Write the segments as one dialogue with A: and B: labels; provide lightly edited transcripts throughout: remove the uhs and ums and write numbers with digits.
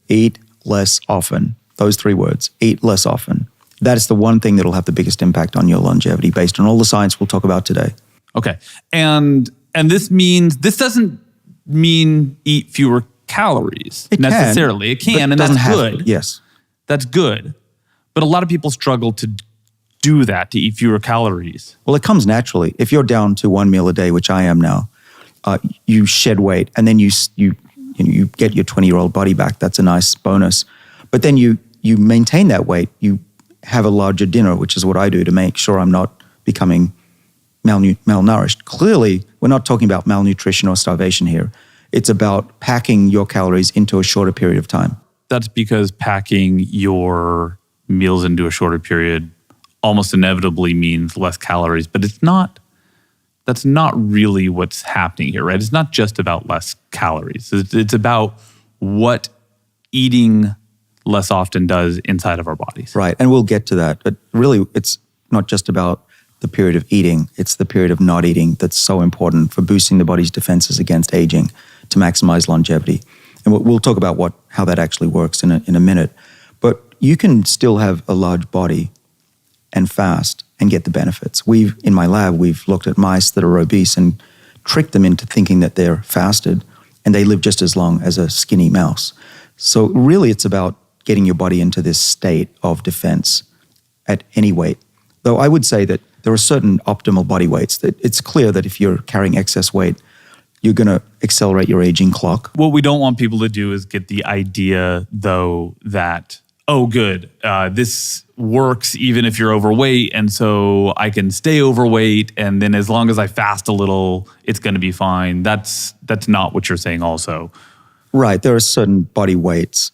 A: Eat less often. Those 3 words, eat less often. That is the one thing that'll have the biggest impact on your longevity based on all the science we'll talk about today.
B: Okay. And this doesn't mean eat fewer calories necessarily. It can, and that's good.
A: Yes.
B: That's good. But a lot of people struggle to do that, to eat fewer calories.
A: Well, it comes naturally. If you're down to 1 meal a day, which I am now, you shed weight and then you get your 20-year-old body back. That's a nice bonus. But then you maintain that weight. You have a larger dinner, which is what I do to make sure I'm not becoming malnourished. Clearly, we're not talking about malnutrition or starvation here. It's about packing your calories into a shorter period of time.
B: That's because packing your meals into a shorter period almost inevitably means less calories, but that's not really what's happening here, right? It's not just about less calories. It's about what eating less often does inside of our bodies.
A: Right, and we'll get to that. But really, it's not just about the period of eating. It's the period of not eating that's so important for boosting the body's defenses against aging to maximize longevity. And we'll talk about how that actually works in a minute. But you can still have a large body and fast and get the benefits. In my lab, we've looked at mice that are obese and tricked them into thinking that they're fasted, and they live just as long as a skinny mouse. So really, it's about getting your body into this state of defense at any weight. Though I would say that there are certain optimal body weights that it's clear that if you're carrying excess weight, you're going to accelerate your aging clock.
B: What we don't want people to do is get the idea, though, that, oh, good, this works even if you're overweight, and so I can stay overweight, and then as long as I fast a little, it's going to be fine. That's not what you're saying also.
A: Right. There are certain body weights,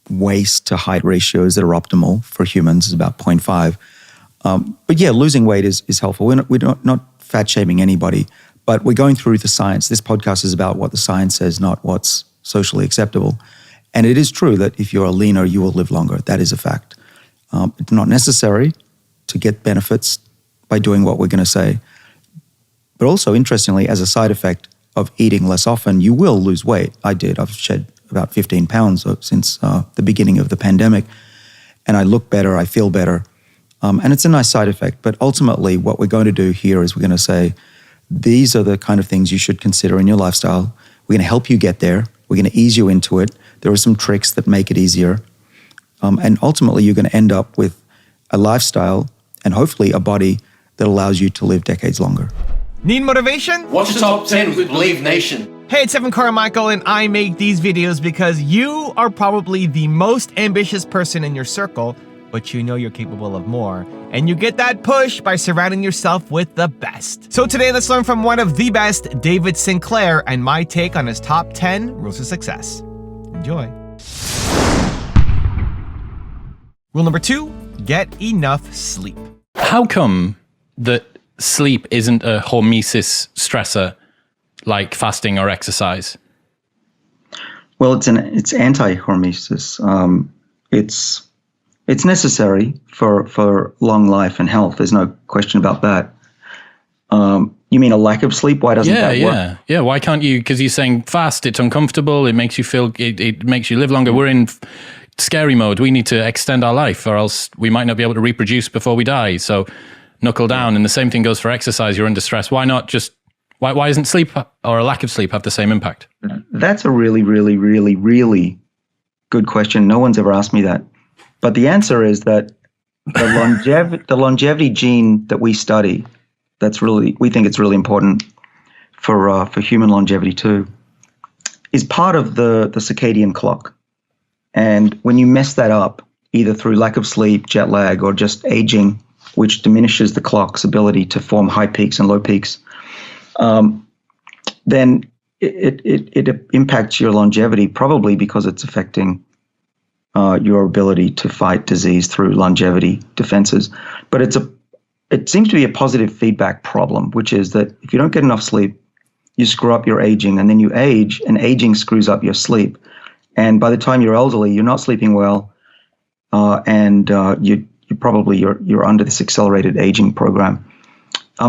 A: waist to height ratios that are optimal for humans is about 0.5. But yeah, losing weight is helpful. We're not fat shaming anybody, but we're going through the science. This podcast is about what the science says, not what's socially acceptable. And it is true that if you're leaner, you will live longer. That is a fact. It's not necessary to get benefits by doing what we're going to say. But also, interestingly, as a side effect of eating less often, you will lose weight. I did. I've shed about 15 pounds since the beginning of the pandemic. And I look better, I feel better. And it's a nice side effect. But ultimately, what we're going to do here is we're going to say, these are the kind of things you should consider in your lifestyle. We're going to help you get there. We're going to ease you into it. There are some tricks that make it easier. And ultimately, you're going to end up with a lifestyle and hopefully a body that allows you to live decades longer.
C: Need motivation?
D: Watch the top 10 with Believe Nation.
C: Hey, it's Evan Carmichael, and I make these videos because you are probably the most ambitious person in your circle, but you know you're capable of more. And you get that push by surrounding yourself with the best. So today, let's learn from one of the best, David Sinclair, and my take on his top 10 rules of success. Enjoy. Rule number 2, get enough sleep.
E: How come that sleep isn't a hormesis stressor like fasting or exercise?
A: Well, it's anti-hormesis. It's necessary for long life and health. There's no question about that. You mean a lack of sleep? Why doesn't that work?
E: Yeah. Why can't you? Because you're saying fast, it's uncomfortable. It makes you feel. It makes you live longer. We're in scary mode. We need to extend our life, or else we might not be able to reproduce before we die. So knuckle down. And the same thing goes for exercise. You're under stress. Why not just? Why isn't sleep or a lack of sleep have the same impact?
A: That's a really, really, really, really good question. No one's ever asked me that. But the answer is that the longevity gene that we study, we think it's really important for human longevity too, is part of the circadian clock. And when you mess that up, either through lack of sleep, jet lag, or just aging, which diminishes the clock's ability to form high peaks and low peaks, then it impacts your longevity, probably because it's affecting your ability to fight disease through longevity defenses. But it seems to be a positive feedback problem, which is that if you don't get enough sleep, you screw up your aging, and then you age, and aging screws up your sleep. And by the time you're elderly, you're not sleeping well, and you're under this accelerated aging program.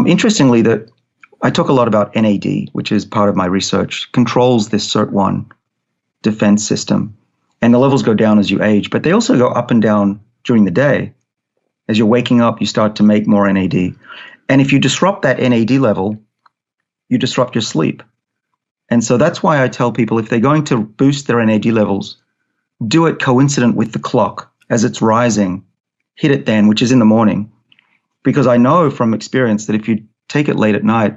A: Interestingly, that I talk a lot about NAD, which is part of my research, controls this SIRT1 defense system. And the levels go down as you age, but they also go up and down during the day. As you're waking up, you start to make more NAD. And if you disrupt that NAD level, you disrupt your sleep. And so that's why I tell people if they're going to boost their NAD levels, do it coincident with the clock as it's rising. Hit it then, which is in the morning. Because I know from experience that if you take it late at night,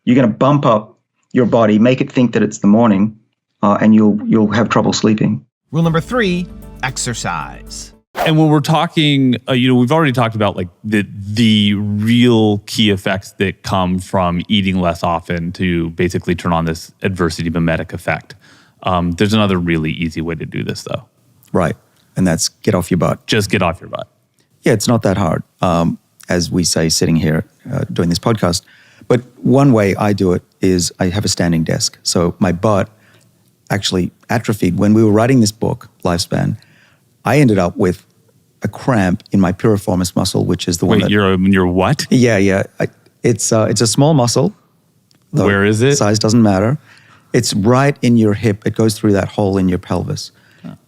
A: you're going to bump up your body, make it think that it's the morning, and you'll have trouble sleeping.
C: Rule number 3, exercise.
B: And when we're talking, we've already talked about like the real key effects that come from eating less often to basically turn on this adversity mimetic effect. There's another really easy way to do this though.
A: Right. And that's get off your butt.
B: Just get off your butt.
A: Yeah, it's not that hard, as we say sitting here doing this podcast. But one way I do it is I have a standing desk. So my butt actually atrophied. When we were writing this book, Lifespan, I ended up with a cramp in my piriformis muscle, which is the one that...
B: You're what?
A: Yeah. It's a small muscle.
B: Where is it?
A: Size doesn't matter. It's right in your hip. It goes through that hole in your pelvis.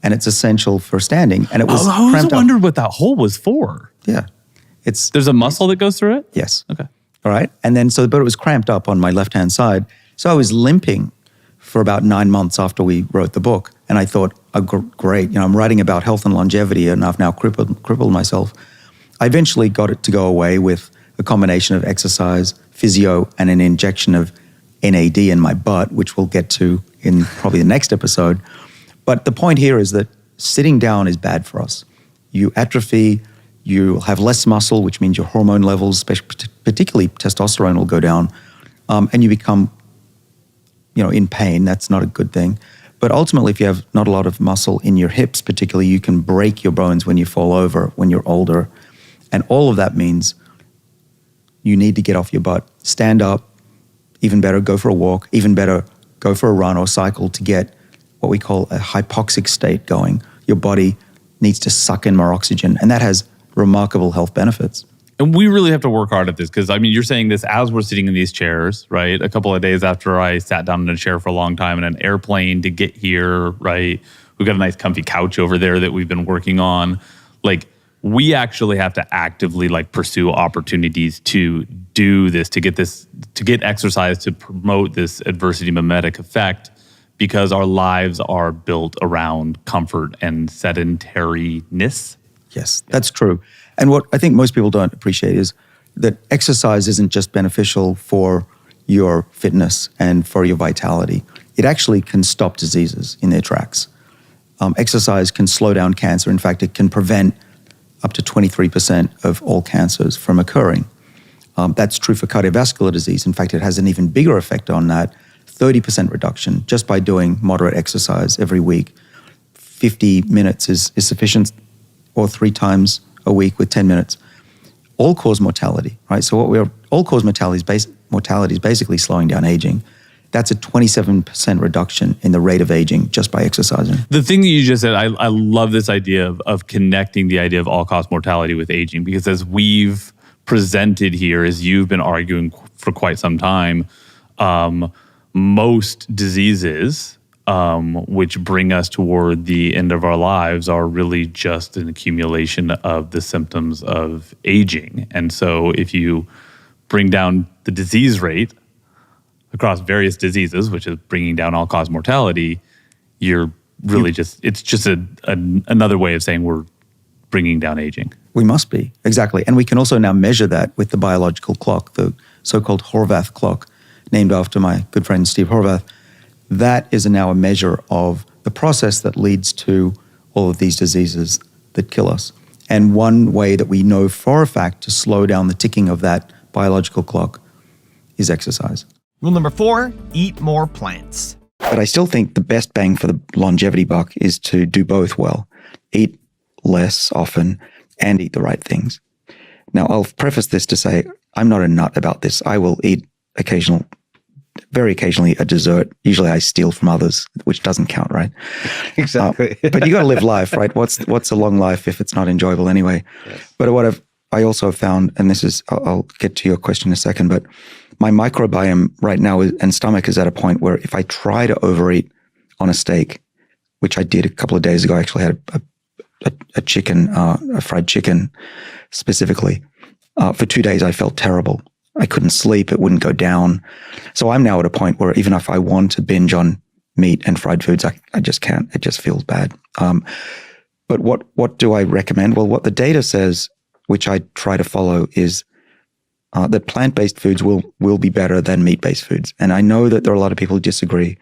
A: And it's essential for standing. And it was
B: I always
A: cramped up.
B: wondered what that hole was for.
A: Yeah.
B: There's a muscle that goes through it?
A: Yes.
B: Okay.
A: All right. And then, but it was cramped up on my left-hand side. So I was limping for about 9 months after we wrote the book. And I thought, oh, great, I'm writing about health and longevity and I've now crippled myself. I eventually got it to go away with a combination of exercise, physio, and an injection of NAD in my butt, which we'll get to in probably the next episode. But the point here is that sitting down is bad for us. You atrophy, you have less muscle, which means your hormone levels, particularly testosterone, will go down, and you become, in pain. That's not a good thing. But ultimately, if you have not a lot of muscle in your hips, particularly, you can break your bones when you fall over, when you're older. And all of that means you need to get off your butt, stand up, even better, go for a walk, even better, go for a run or cycle to get what we call a hypoxic state going. Your body needs to suck in more oxygen, and that has remarkable health benefits.
B: And we really have to work hard at this because, you're saying this as we're sitting in these chairs, right? A couple of days after I sat down in a chair for a long time in an airplane to get here, right? We've got a nice comfy couch over there that we've been working on. Like, we actually have to actively pursue opportunities to do this, to get exercise, to promote this adversity mimetic effect, because our lives are built around comfort and sedentariness.
A: Yes, that's true. And what I think most people don't appreciate is that exercise isn't just beneficial for your fitness and for your vitality. It actually can stop diseases in their tracks. Exercise can slow down cancer. In fact, it can prevent up to 23% of all cancers from occurring. That's true for cardiovascular disease. In fact, it has an even bigger effect on that, 30% reduction just by doing moderate exercise every week. 50 minutes is sufficient, or 3 times a week with 10 minutes. All-cause mortality, right? So all-cause mortality is basically slowing down aging. That's a 27% reduction in the rate of aging just by exercising.
B: The thing that you just said, I love this idea of connecting the idea of all-cause mortality with aging, because as we've presented here, as you've been arguing for quite some time, most diseases which bring us toward the end of our lives are really just an accumulation of the symptoms of aging. And so if you bring down the disease rate across various diseases, which is bringing down all-cause mortality, you're really it's just another way of saying we're bringing down aging.
A: We must be, exactly. And we can also now measure that with the biological clock, the so-called Horvath clock, named after my good friend Steve Horvath. That is now a measure of the process that leads to all of these diseases that kill us. And one way that we know for a fact to slow down the ticking of that biological clock is exercise.
C: Rule number 4, eat more plants.
A: But I still think the best bang for the longevity buck is to do both well. Eat less often and eat the right things. Now, I'll preface this to say I'm not a nut about this. I will eat very occasionally a dessert. Usually I steal from others, which doesn't count, right?
F: Exactly.
A: But you got to live life, right? What's a long life if it's not enjoyable anyway? Yes. But what I also found, and this is, I'll get to your question in a second, but my microbiome right now and stomach is at a point where if I try to overeat on a steak, which I did a couple of days ago. I actually had a chicken, a fried chicken specifically. For 2 days, I felt terrible. I couldn't sleep. It wouldn't go down. So I'm now at a point where even if I want to binge on meat and fried foods, I just can't. It just feels bad. But what do I recommend? Well, what the data says, which I try to follow, is that plant-based foods will be better than meat-based foods. And I know that there are a lot of people who disagree.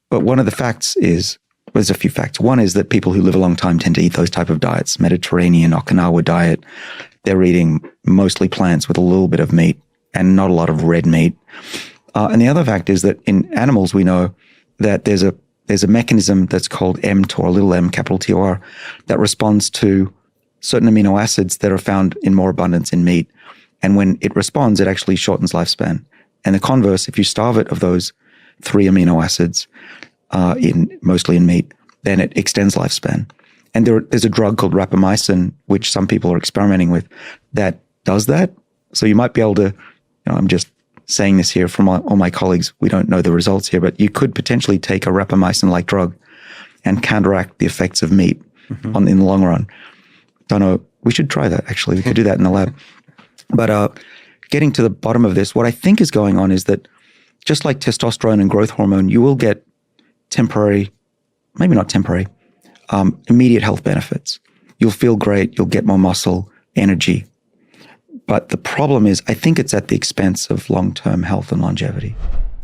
A: But one of the facts is, there's a few facts. One is that people who live a long time tend to eat those type of diets, Mediterranean, Okinawa diet. They're eating mostly plants with a little bit of meat and not a lot of red meat. And the other fact is that in animals, we know that there's a mechanism that's called mTOR, little m, capital TOR, that responds to certain amino acids that are found in more abundance in meat. And when it responds, it actually shortens lifespan. And the converse, if you starve it of those 3 amino acids, mostly in meat, then it extends lifespan. And there's a drug called rapamycin, which some people are experimenting with, that does that. So you might be able to, I'm just saying this here from all my colleagues, we don't know the results here, but you could potentially take a rapamycin-like drug and counteract the effects of meat in the long run. Don't know. We should try that, actually. We could do that in the lab. But getting to the bottom of this, what I think is going on is that just like testosterone and growth hormone, you will get temporary, maybe not temporary, immediate health benefits. You'll feel great. You'll get more muscle, energy. But the problem is, I think it's at the expense of long-term health and longevity.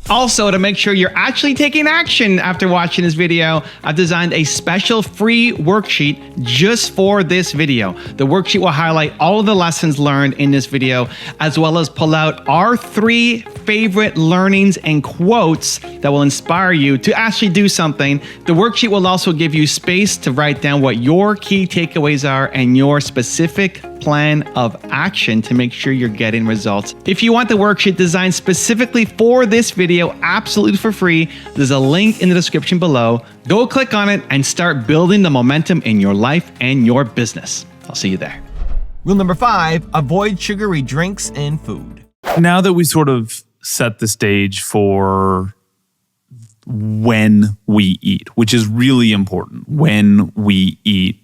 C: Also, to make sure you're actually taking action after watching this video, I've designed a special free worksheet just for this video. The worksheet will highlight all of the lessons learned in this video, as well as pull out our 3 favorite learnings and quotes that will inspire you to actually do something. The worksheet will also give you space to write down what your key takeaways are and your specific plan of action to make sure you're getting results. If you want the worksheet designed specifically for this video, absolutely for free, there's a link in the description below. Go click on it and start building the momentum in your life and your business. I'll see you there.
F: Rule number 5, avoid sugary drinks and food.
B: Now that we sort of set the stage for when we eat, which is really important, when we eat,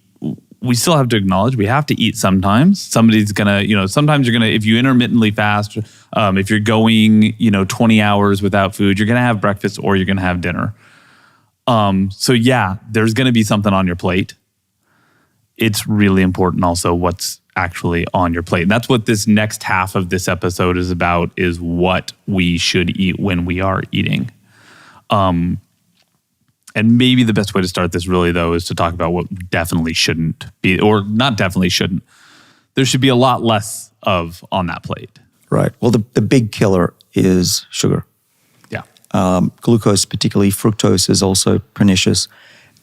B: we still have to acknowledge we have to eat sometimes. Somebody's gonna, sometimes you're gonna, if you intermittently fast, if you're going, 20 hours without food, you're gonna have breakfast or you're gonna have dinner. So yeah, there's gonna be something on your plate. It's really important also what's actually on your plate. And that's what this next half of this episode is about, is what we should eat when we are eating. And maybe the best way to start this really, though, is to talk about what definitely shouldn't be, or not definitely shouldn't. There should be a lot less of on that plate.
A: Right. Well, the big killer is sugar.
B: Yeah.
A: Glucose, particularly fructose, is also pernicious.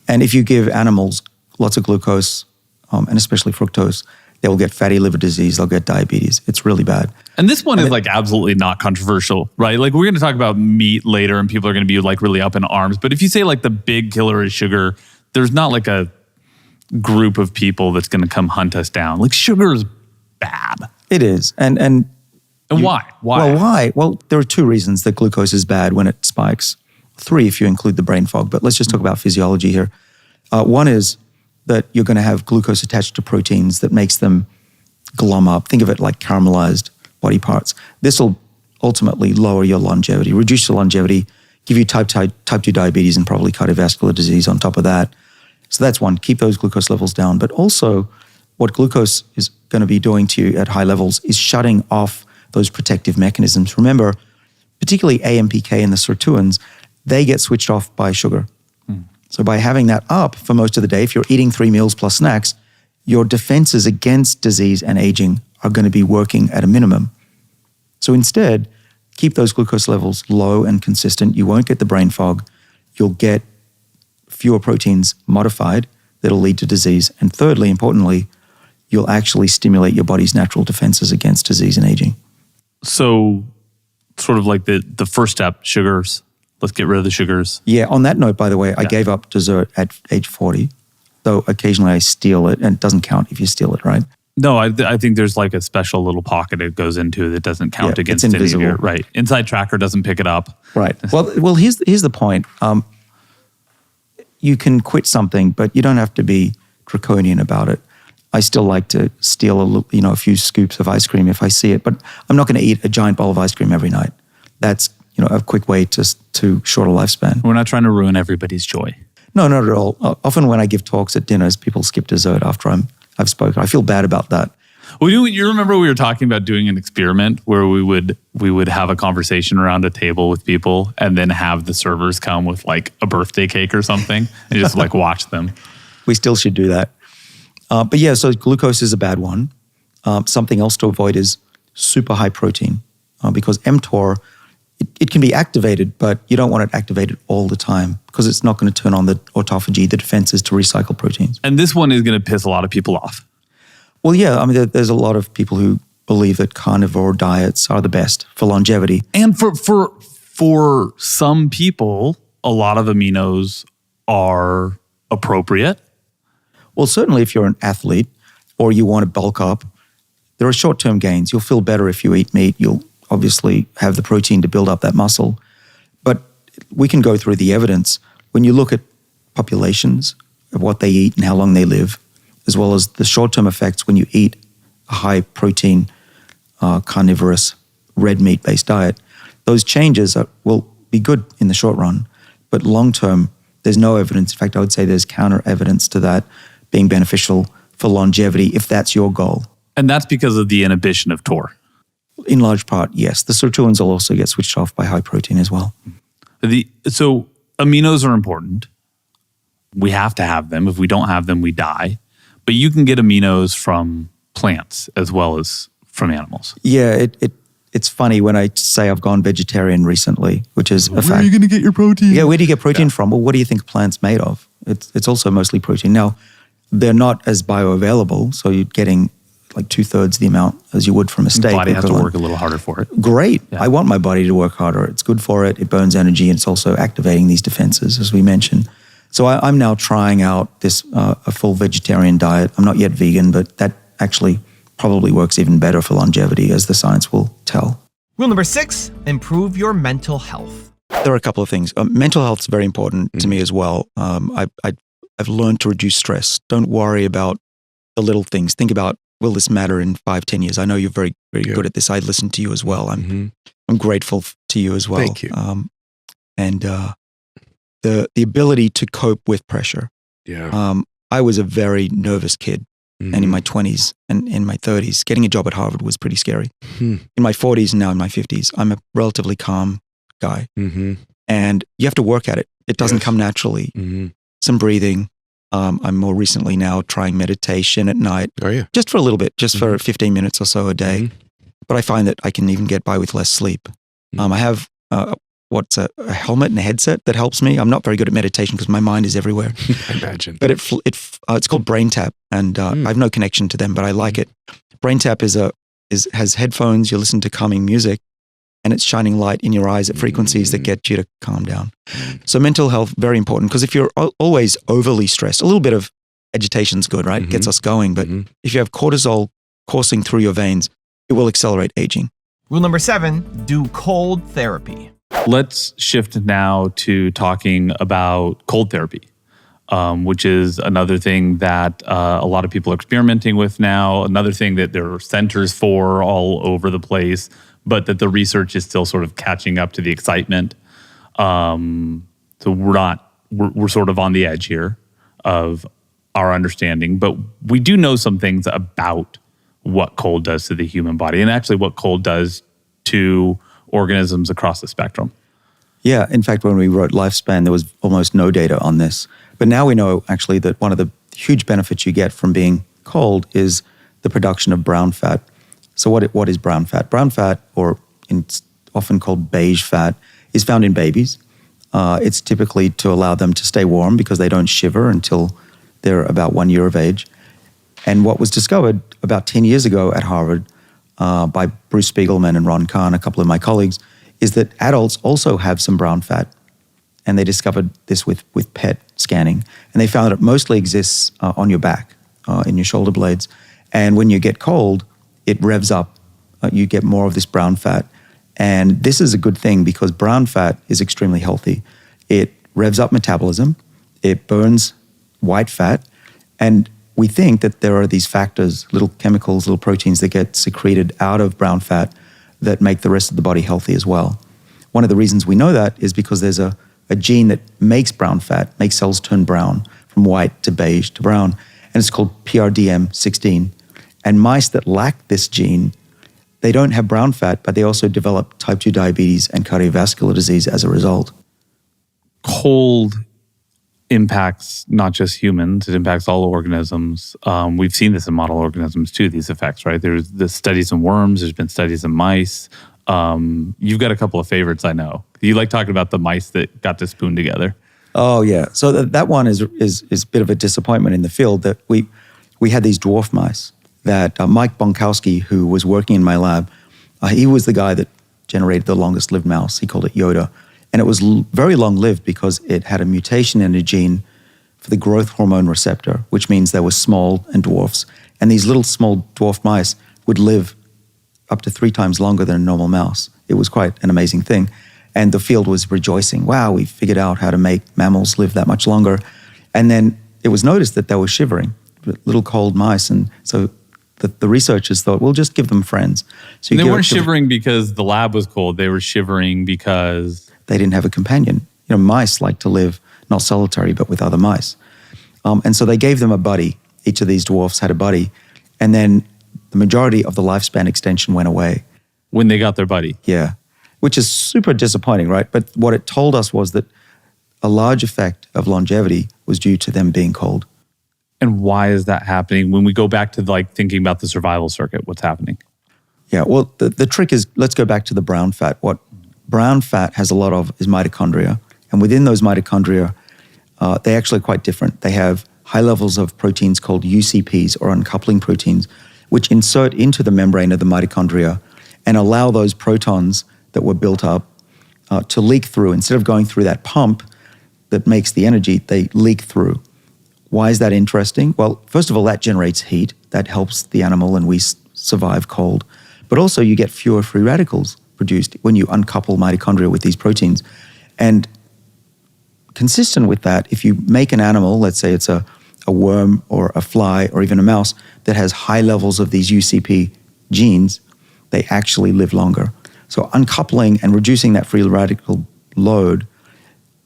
A: And if you give animals lots of glucose, and especially fructose, they will get fatty liver disease, they'll get diabetes. It's really bad.
B: And this one is absolutely not controversial, right? Like, we're going to talk about meat later and people are going to be really up in arms. But if you say the big killer is sugar, there's not a group of people that's going to come hunt us down. Sugar is bad.
A: It is. And
B: why?
A: Well, why? Well, there are 2 reasons that glucose is bad when it spikes. 3 if you include the brain fog. But let's just talk about physiology here. One is that you're going to have glucose attached to proteins that makes them glom up. Think of it like caramelized body parts. This will ultimately lower your longevity, reduce your longevity, give you type 2 diabetes and probably cardiovascular disease on top of that. So that's one, keep those glucose levels down. But also what glucose is going to be doing to you at high levels is shutting off those protective mechanisms. Remember, particularly AMPK and the sirtuins, they get switched off by sugar. So by having that up for most of the day, if you're eating 3 meals plus snacks, your defenses against disease and aging are going to be working at a minimum. So instead, keep those glucose levels low and consistent. You won't get the brain fog. You'll get fewer proteins modified that'll lead to disease. And thirdly, importantly, you'll actually stimulate your body's natural defenses against disease and aging.
B: So sort of like the first step, sugars. Let's get rid of the sugars.
A: Yeah, on that note, by the way, I gave up dessert at age 40, though occasionally I steal it, and it doesn't count if you steal it, right?
B: No, I think there's a special little pocket it goes into that doesn't count against
A: it's invisible.
B: any of your, right. Inside Tracker doesn't pick it up.
A: Right. Well, here's the point. you can quit something, but you don't have to be draconian about it. I still like to steal a few scoops of ice cream if I see it, but I'm not going to eat a giant bowl of ice cream every night. That's a quick way to shorter lifespan.
B: We're not trying to ruin everybody's joy.
A: No, not at all. Often when I give talks at dinners, people skip dessert after I've spoken. I feel bad about that.
B: Well, you remember we were talking about doing an experiment where we would have a conversation around a table with people and then have the servers come with like a birthday cake or something and just like watch them.
A: We still should do that. But yeah, so glucose is a bad one. Something else to avoid is super high protein because mTOR, it can be activated, but you don't want it activated all the time because it's not going to turn on the autophagy, the defenses to recycle proteins.
B: And this one is going to piss a lot of people off.
A: Well, yeah, I mean, there's a lot of people who believe that carnivore diets are the best for longevity.
B: And for some people, a lot of aminos are appropriate.
A: Well, certainly if you're an athlete or you want to bulk up, there are short-term gains. You'll feel better if you eat meat. You'll obviously have the protein to build up that muscle. But we can go through the evidence. When you look at populations of what they eat and how long they live, as well as the short-term effects when you eat a high-protein, carnivorous, red meat-based diet, those changes will be good in the short run. But long-term, there's no evidence. In fact, I would say there's counter-evidence to that being beneficial for longevity if that's your goal.
B: And that's because of the inhibition of TOR.
A: In large part, yes. The sirtuins will also get switched off by high protein as well.
B: So aminos are important. We have to have them. If we don't have them, we die. But you can get aminos from plants as well as from animals.
A: Yeah, it's funny when I say I've gone vegetarian recently, which is a fact.
B: Where are you going to get your protein?
A: Yeah, where do you get protein from? Well, what do you think plant's made of? It's also mostly protein. Now, they're not as bioavailable, so you're getting like 2/3 the amount as you would from a steak.
B: Your body has to work a little harder for it.
A: Great.
B: Yeah.
A: I want my body to work harder. It's good for it. It burns energy, and it's also activating these defenses, as we mentioned. So I'm now trying out this a full vegetarian diet. I'm not yet vegan, but that actually probably works even better for longevity, as the science will tell.
C: Rule number 6, improve your mental health.
A: There are a couple of things. Mental health is very important to me as well. I've learned to reduce stress. Don't worry about the little things. Think about, will this matter in 5-10 years? I know you're very, very good at this. I listen to you as well. I'm grateful to you as well.
G: Thank you.
A: And the ability to cope with pressure.
G: Yeah.
A: I was a very nervous kid. And in my 20s and in my 30s, getting a job at Harvard was pretty scary. In my 40s and now in my 50s, I'm a relatively calm guy. And you have to work at it. It doesn't come naturally. Some breathing. I'm more recently now trying meditation at night.
G: Oh, yeah.
A: Just for a little bit, just for 15 minutes or so a day. But I find that I can even get by with less sleep. I have a helmet and a headset that helps me. I'm not very good at meditation because my mind is everywhere.
G: I imagine.
A: But it's called BrainTap, and I have no connection to them, but I like it. BrainTap has headphones. You listen to calming music, and it's shining light in your eyes at frequencies that get you to calm down. So mental health, very important, because if you're always overly stressed, a little bit of agitation's good, right? It gets us going. But if you have cortisol coursing through your veins, it will accelerate aging.
C: Rule number 7, do cold therapy.
B: Let's shift now to talking about cold therapy, which is another thing that a lot of people are experimenting with now, another thing that there are centers for all over the place, but that the research is still sort of catching up to the excitement. So we're sort of on the edge here of our understanding, but we do know some things about what cold does to the human body and actually what cold does to organisms across the spectrum.
A: Yeah, in fact, when we wrote Lifespan, there was almost no data on this. But now we know actually that one of the huge benefits you get from being cold is the production of brown fat. So what is brown fat? Brown fat, or often called beige fat, is found in babies. It's typically to allow them to stay warm because they don't shiver until they're about 1 year of age. And what was discovered about 10 years ago at Harvard by Bruce Spiegelman and Ron Kahn, a couple of my colleagues, is that adults also have some brown fat. And they discovered this with PET scanning. And they found that it mostly exists on your back, in your shoulder blades. And when you get cold, it revs up. You get more of this brown fat. And this is a good thing because brown fat is extremely healthy. It revs up metabolism. It burns white fat. And we think that there are these factors, little chemicals, little proteins that get secreted out of brown fat that make the rest of the body healthy as well. One of the reasons we know that is because there's a gene that makes brown fat, makes cells turn brown from white to beige to brown, and it's called PRDM16. And mice that lack this gene, they don't have brown fat, but they also develop type 2 diabetes and cardiovascular disease as a result.
B: Cold impacts not just humans, it impacts all organisms. We've seen this in model organisms too, these effects, right? There's the studies in worms, there's been studies in mice. You've got a couple of favorites, I know. You like talking about the mice that got this spoon together.
A: Oh, yeah. So that one is a bit of a disappointment in the field that we had these dwarf mice that Mike Bonkowski, who was working in my lab, he was the guy that generated the longest lived mouse. He called it Yoda. And it was very long-lived because it had a mutation in a gene for the growth hormone receptor, which means they were small and dwarfs. And these little small dwarf mice would live up to 3 times longer than a normal mouse. It was quite an amazing thing. And the field was rejoicing. Wow, we figured out how to make mammals live that much longer. And then it was noticed that they were shivering, little cold mice. And so the researchers thought, we'll just give them friends. So
B: they weren't shivering because the lab was cold. They were shivering because
A: they didn't have a companion. You know, mice like to live not solitary, but with other mice. And so they gave them a buddy. Each of these dwarfs had a buddy. And then the majority of the lifespan extension went away.
B: When they got their buddy.
A: Yeah, which is super disappointing, right? But what it told us was that a large effect of longevity was due to them being cold.
B: And why is that happening? When we go back to thinking about the survival circuit, what's happening?
A: Yeah, well, the trick is, let's go back to the brown fat. What brown fat has a lot of is mitochondria. And within those mitochondria, they're actually quite different. They have high levels of proteins called UCPs, or uncoupling proteins, which insert into the membrane of the mitochondria and allow those protons that were built up to leak through. Instead of going through that pump that makes the energy, they leak through. Why is that interesting? Well, first of all, that generates heat. That helps the animal and we survive cold. But also you get fewer free radicals produced when you uncouple mitochondria with these proteins. And consistent with that, if you make an animal, let's say it's a worm or a fly or even a mouse that has high levels of these UCP genes, they actually live longer. So uncoupling and reducing that free radical load,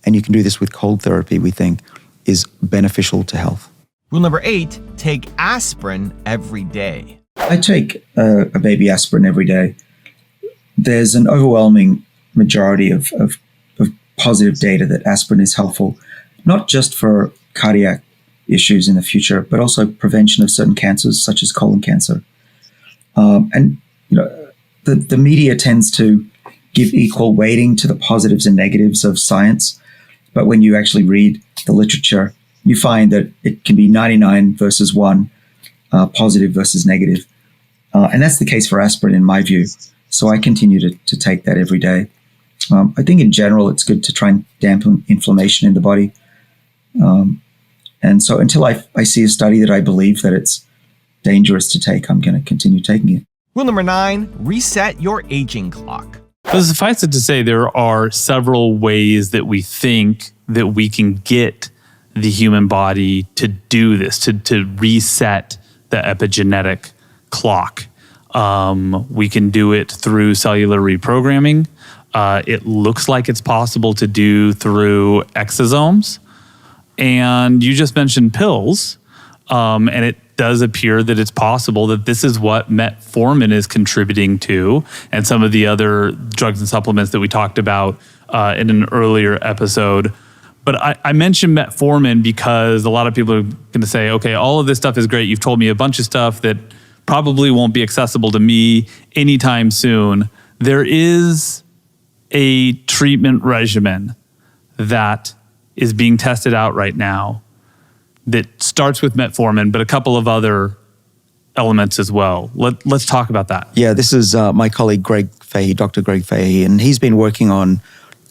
A: and you can do this with cold therapy, we think, is beneficial to health.
C: Rule number 8, take aspirin every day.
G: I take a baby aspirin every day. There's an overwhelming majority of positive data that aspirin is helpful, not just for cardiac issues in the future, but also prevention of certain cancers such as colon cancer. And you know, the media tends to give equal weighting to the positives and negatives of science, but when you actually read the literature, you find that it can be 99 versus 1, positive versus negative. And that's the case for aspirin in my view. So I continue to take that every day. I think in general, it's good to try and dampen inflammation in the body. And so until I see a study that I believe that it's dangerous to take, I'm going to continue taking it.
C: Rule number 9, reset your aging clock.
B: But suffice it to say, there are several ways that we think that we can get the human body to do this, to reset the epigenetic clock. We can do it through cellular reprogramming. It looks like it's possible to do through exosomes. And you just mentioned pills, and it does appear that it's possible that this is what metformin is contributing to, and some of the other drugs and supplements that we talked about in an earlier episode. But I mentioned metformin because a lot of people are going to say, okay, all of this stuff is great. You've told me a bunch of stuff that probably won't be accessible to me anytime soon. There is a treatment regimen that is being tested out right now that starts with metformin, but a couple of other elements as well. Let's talk about that.
A: Yeah, this is my colleague Greg Fahey, Dr. Greg Fahey, and he's been working on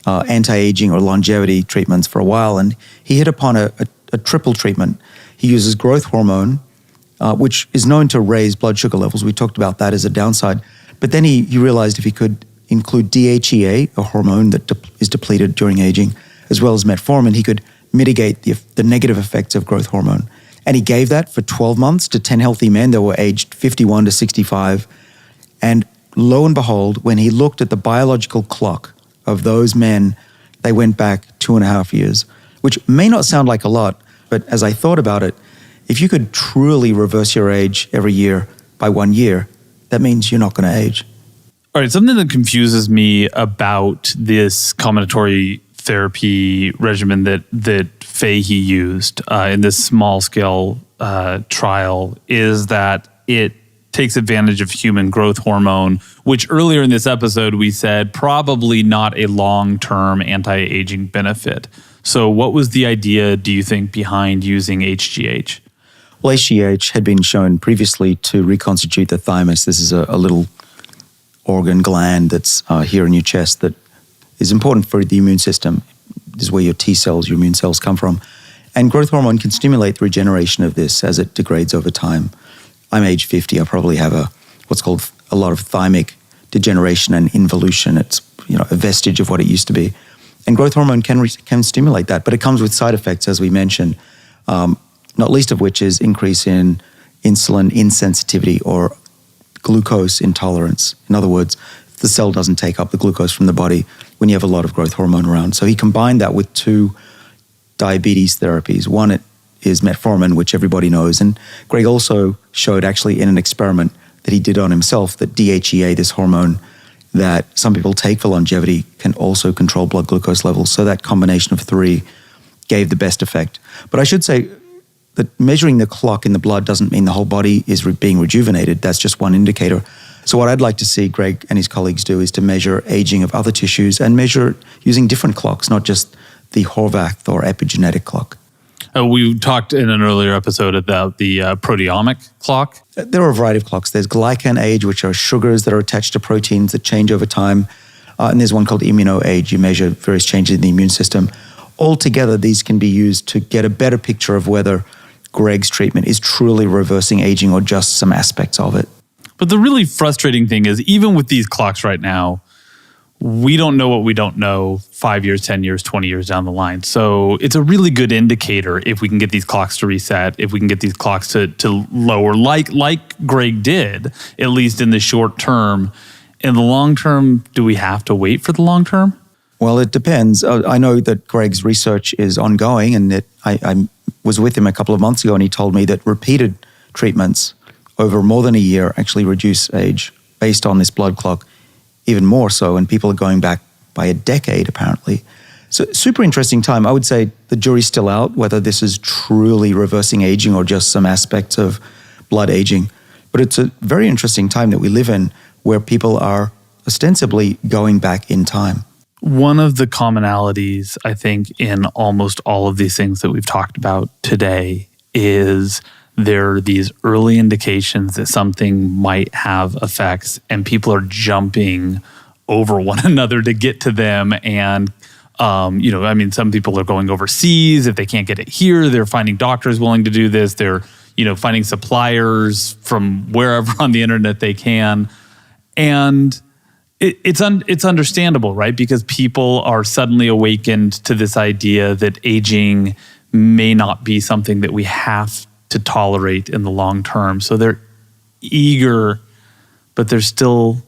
A: anti-aging or longevity treatments for a while, and he hit upon a triple treatment. He uses growth hormone, which is known to raise blood sugar levels. We talked about that as a downside. But then he realized if he could include DHEA, a hormone that is depleted during aging, as well as metformin, he could mitigate the negative effects of growth hormone. And he gave that for 12 months to 10 healthy men that were aged 51 to 65. And lo and behold, when he looked at the biological clock of those men, they went back 2.5 years, which may not sound like a lot, but as I thought about it, if you could truly reverse your age every year by 1 year, that means you're not going to age.
B: All right, something that confuses me about this combinatory therapy regimen that Fahey used in this small-scale trial is that it takes advantage of human growth hormone, which earlier in this episode we said probably not a long-term anti-aging benefit. So what was the idea, do you think, behind using HGH?
A: Well, HGH had been shown previously to reconstitute the thymus. This is a little organ gland that's here in your chest that is important for the immune system. This is where your T cells, your immune cells come from. And growth hormone can stimulate the regeneration of this as it degrades over time. I'm age 50. I probably have what's called a lot of thymic degeneration and involution. It's a vestige of what it used to be. And growth hormone can stimulate that, but it comes with side effects, as we mentioned, not least of which is increase in insulin insensitivity or glucose intolerance. In other words, the cell doesn't take up the glucose from the body when you have a lot of growth hormone around. So he combined that with 2 diabetes therapies. One is metformin, which everybody knows. And Greg also showed actually in an experiment that he did on himself that DHEA, this hormone that some people take for longevity, can also control blood glucose levels. So that combination of 3 gave the best effect. But I should say that measuring the clock in the blood doesn't mean the whole body is being rejuvenated. That's just one indicator. So what I'd like to see Greg and his colleagues do is to measure aging of other tissues and measure using different clocks, not just the Horvath or epigenetic clock.
B: We talked in an earlier episode about the proteomic clock.
A: There are a variety of clocks. There's glycan age, which are sugars that are attached to proteins that change over time. And there's one called immunoage. You measure various changes in the immune system. Altogether, these can be used to get a better picture of whether Greg's treatment is truly reversing aging or just some aspects of it.
B: But the really frustrating thing is, even with these clocks right now, we don't know what we don't know 5 years, 10 years, 20 years down the line. So it's a really good indicator if we can get these clocks to reset, if we can get these clocks to lower, like Greg did, at least in the short term. In the long term, do we have to wait for the long term?
A: Well, it depends. I know that Greg's research is ongoing, and that I was with him a couple of months ago, and he told me that repeated treatments over more than a year actually reduce age based on this blood clock, even more so, and people are going back by a decade, apparently. So super interesting time. I would say the jury's still out whether this is truly reversing aging or just some aspects of blood aging. But it's a very interesting time that we live in where people are ostensibly going back in time.
B: One of the commonalities, I think, in almost all of these things that we've talked about today is there are these early indications that something might have effects, and people are jumping over one another to get to them. And, some people are going overseas. If they can't get it here, they're finding doctors willing to do this. They're, finding suppliers from wherever on the internet they can. And it's understandable, right? Because people are suddenly awakened to this idea that aging may not be something that we have to tolerate in the long term. So they're eager, but there's still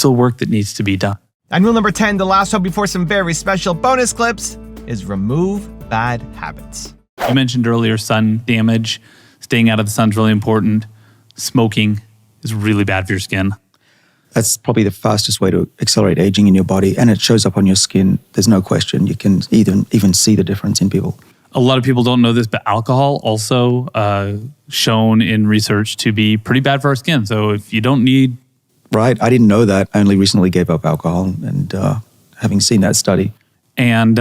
B: work that needs to be done.
C: And rule number 10, the last one before some very special bonus clips, is remove bad habits.
B: You mentioned earlier sun damage. Staying out of the sun is really important. Smoking is really bad for your skin.
A: That's probably the fastest way to accelerate aging in your body, and it shows up on your skin. There's no question. You can even see the difference in people.
B: A lot of people don't know this, but alcohol also shown in research to be pretty bad for our skin. So if you don't need...
A: Right. I didn't know that. I only recently gave up alcohol, and having seen that study.
B: And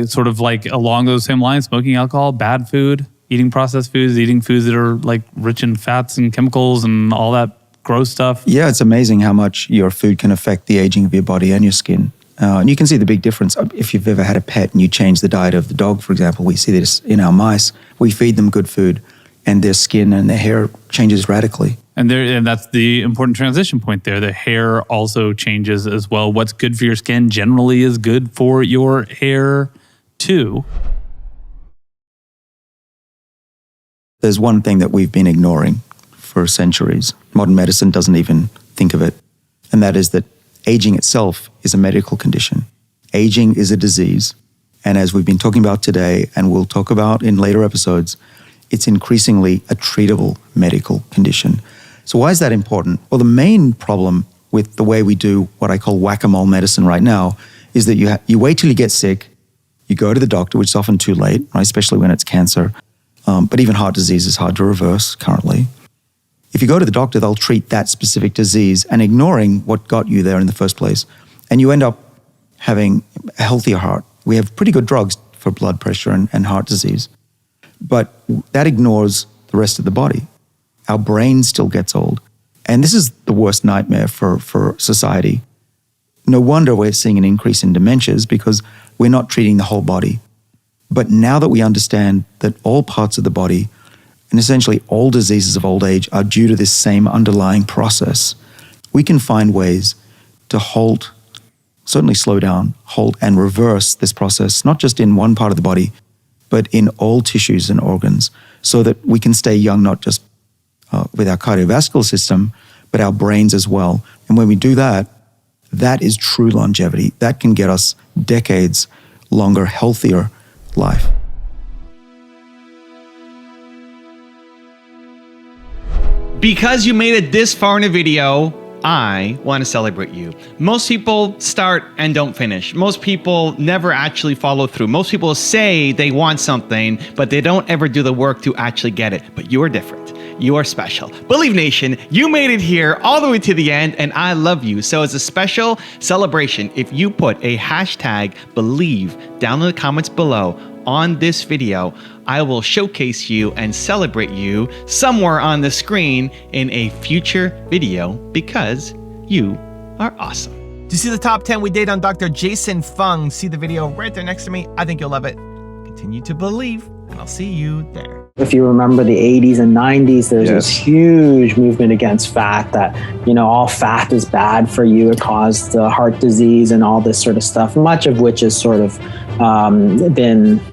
B: sort of like along those same lines, smoking alcohol, bad food, eating processed foods, eating foods that are like rich in fats and chemicals and all that gross stuff.
A: Yeah, it's amazing how much your food can affect the aging of your body and your skin. And you can see the big difference. If you've ever had a pet and you change the diet of the dog, for example, we see this in our mice. We feed them good food and their skin and their hair changes radically.
B: And that's the important transition point there. The hair also changes as well. What's good for your skin generally is good for your hair too.
A: there's one thing that we've been ignoring for centuries. Modern medicine doesn't even think of it. And that is that aging itself is a medical condition. Aging is a disease. And as we've been talking about today, and we'll talk about in later episodes, it's increasingly a treatable medical condition. So why is that important? Well, the main problem with the way we do what I call whack-a-mole medicine right now is that you wait till you get sick, you go to the doctor, which is often too late, right? Especially when it's cancer. But even heart disease is hard to reverse currently. If you go to the doctor, they'll treat that specific disease and ignoring what got you there in the first place. And you end up having a healthier heart. We have pretty good drugs for blood pressure and heart disease. But that ignores the rest of the body. Our brain still gets old. And this is the worst nightmare for society. No wonder we're seeing an increase in dementias because we're not treating the whole body. But now that we understand that all parts of the body and essentially all diseases of old age are due to this same underlying process, we can find ways to halt, certainly slow down, halt, and reverse this process, not just in one part of the body, but in all tissues and organs, so that we can stay young, not just with our cardiovascular system, but our brains as well. And when we do that, that is true longevity. That can get us decades longer, healthier life.
C: Because you made it this far in a video, I want to celebrate you. Most people start and don't finish. Most people never actually follow through. Most people say they want something, but they don't ever do the work to actually get it. But you are different. You are special. Believe Nation, you made it here all the way to the end, and I love you. So as a special celebration, if you put a hashtag Believe down in the comments below on this video, I will showcase you and celebrate you somewhere on the screen in a future video because you are awesome.
F: To see the top 10 we did on Dr. Jason Fung, see the video right there next to me. I think you'll love it. Continue to believe, and I'll see you there.
H: If you remember the 80s and 90s, there's this huge movement against fat that, all fat is bad for you. It caused heart disease and all this sort of stuff, much of which has sort of been